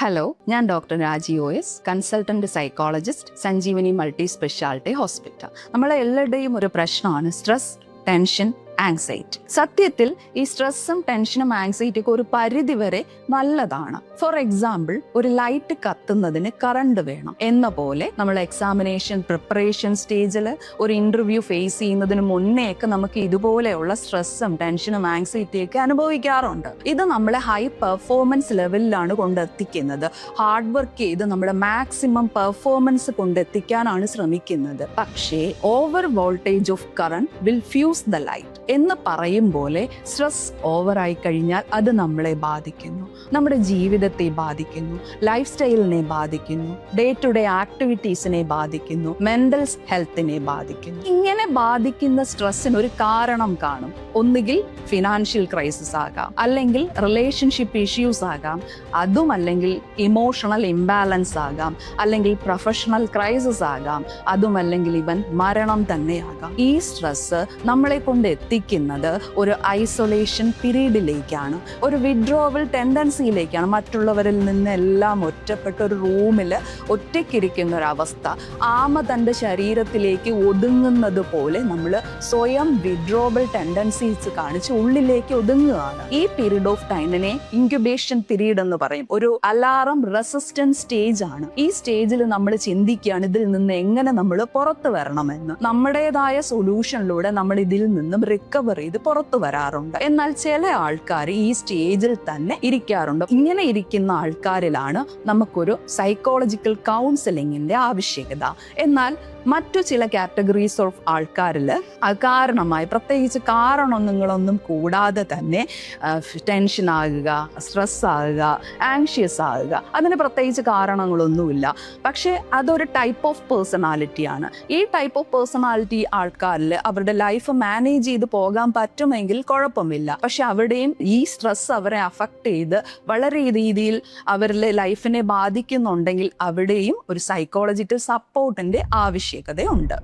Hello, ഞാൻ doctor രാജി OS, consultant psychologist, Sanjeevani multi speciality hospital. നമ്മളെ എല്ലാവരുടെയും ഒരു പ്രശ്നമാണ് സ്ട്രെസ്, ടെൻഷൻ, ആങ്സൈറ്റി. സത്യത്തിൽ ഈ സ്ട്രെസ്സും ടെൻഷനും ആങ്സൈറ്റിയൊക്കെ ഒരു പരിധി വരെ നല്ലതാണ്. ഫോർ എക്സാമ്പിൾ, ഒരു ലൈറ്റ് കത്തുന്നതിന് കറണ്ട് വേണം എന്ന പോലെ നമ്മൾ എക്സാമിനേഷൻ പ്രിപ്പറേഷൻ സ്റ്റേജിൽ ഒരു ഇന്റർവ്യൂ ഫേസ് ചെയ്യുന്നതിന് മുന്നേയൊക്കെ നമുക്ക് ഇതുപോലെയുള്ള സ്ട്രെസ്സും ടെൻഷനും ആങ്സൈറ്റിയൊക്കെ അനുഭവിക്കാറുണ്ട്. ഇത് നമ്മളെ ഹൈ പെർഫോമൻസ് ലെവലിലാണ് കൊണ്ടെത്തിക്കുന്നത്. ഹാർഡ് വർക്ക് ചെയ്ത് നമ്മുടെ മാക്സിമം പെർഫോമൻസ് കൊണ്ടെത്തിക്കാനാണ് ശ്രമിക്കുന്നത്. പക്ഷേ over voltage of current will fuse the light എന്ന് പറയും പോലെ സ്ട്രെസ് ഓവറായി കഴിഞ്ഞാൽ അത് നമ്മളെ ബാധിക്കുന്നു, നമ്മുടെ ജീവിതത്തെ ബാധിക്കുന്നു, ലൈഫ് സ്റ്റൈലിനെ ബാധിക്കുന്നു, ഡേ ടു ഡേ ആക്ടിവിറ്റീസിനെ ബാധിക്കുന്നു, മെന്റൽ ഹെൽത്തിനെ ബാധിക്കുന്നു. ഇങ്ങനെ ബാധിക്കുന്ന സ്ട്രെസ്സിന് ഒരു കാരണം കാണും. ഒന്നുകിൽ ഫിനാൻഷ്യൽ ക്രൈസിസ് ആകാം, അല്ലെങ്കിൽ റിലേഷൻഷിപ്പ് ഇഷ്യൂസ് ആകാം, അതും അല്ലെങ്കിൽ ഇമോഷണൽ ഇംബാലൻസ് ആകാം, അല്ലെങ്കിൽ പ്രൊഫഷണൽ ക്രൈസിസ് ആകാം, അതും അല്ലെങ്കിൽ ഇവൻ മരണം തന്നെയാകാം. ഈ സ്ട്രെസ് നമ്മളെ കൊണ്ട് എത്തിക്കുന്നത് ഒരു ഐസൊലേഷൻ പീരീഡിലേക്കാണ്, ഒരു വിഡ്രോവൽ ടെൻഡൻസിയിലേക്കാണ്. മറ്റുള്ളവരിൽ നിന്നെല്ലാം ഒറ്റപ്പെട്ട ഒരു റൂമിൽ ഒറ്റയ്ക്കിരിക്കുന്ന ഒരവസ്ഥ, ആമ തൻ്റെ ശരീരത്തിലേക്ക് ഒതുങ്ങുന്നത് പോലെ നമ്മൾ സ്വയം വിഡ്രോവൽ ടെൻഡൻസീസ് കാണിച്ച് ഉള്ളിലേക്ക് ഒതുങ്ങുകയാണ്. ഈ പീരീഡ് ഓഫ് ടൈമിനെ ഇൻക്യുബേഷൻ പീരീഡ് എന്ന് പറയും. ഒരു അലാറം റെസിസ്റ്റൻസ് സ്റ്റേജ് ആണ്. ഈ സ്റ്റേജിൽ നമ്മൾ ചിന്തിക്കുകയാണ് ഇതിൽ നിന്ന് എങ്ങനെ നമ്മൾ പുറത്തു വരണമെന്ന്. നമ്മുടേതായ സൊല്യൂഷനിലൂടെ നമ്മൾ ഇതിൽ നിന്നും റിക്കവർ ചെയ്ത് പുറത്തു വരാറുണ്ട്. എന്നാൽ ചില ആൾക്കാർ ഈ സ്റ്റേജിൽ തന്നെ ഇരിക്കാറുണ്ട്. ഇങ്ങനെ ഇരിക്കുന്ന ആൾക്കാരിലാണ് നമുക്കൊരു സൈക്കോളജിക്കൽ കൗൺസിലിങ്ങിന്റെ ആവശ്യകത. എന്നാൽ മറ്റു ചില കാറ്റഗറീസ് ഓഫ് ആൾക്കാരിൽ അകാരണമായി, പ്രത്യേകിച്ച് കാരണങ്ങളൊന്നും കൂടാതെ തന്നെ ടെൻഷൻ ആകുക, സ്ട്രെസ് ആകുക, ആങ്ഷ്യസ് ആകുക, അതിന് പ്രത്യേകിച്ച് കാരണങ്ങളൊന്നുമില്ല. പക്ഷേ അതൊരു ടൈപ്പ് ഓഫ് പേഴ്സണാലിറ്റിയാണ്. ഈ ടൈപ്പ് ഓഫ് പേഴ്സണാലിറ്റി ആൾക്കാരിൽ അവരുടെ ലൈഫ് മാനേജ് ചെയ്ത് പോകാൻ പറ്റുമെങ്കിൽ കുഴപ്പമില്ല. പക്ഷെ അവിടെയും ഈ സ്ട്രെസ് അവരെ അഫക്റ്റ് ചെയ്ത് വളരെ രീതിയിൽ അവരുടെ ലൈഫിനെ ബാധിക്കുന്നുണ്ടെങ്കിൽ അവിടെയും ഒരു സൈക്കോളജിക്കൽ സപ്പോർട്ടിന്റെ ആവശ്യകതയുണ്ട്.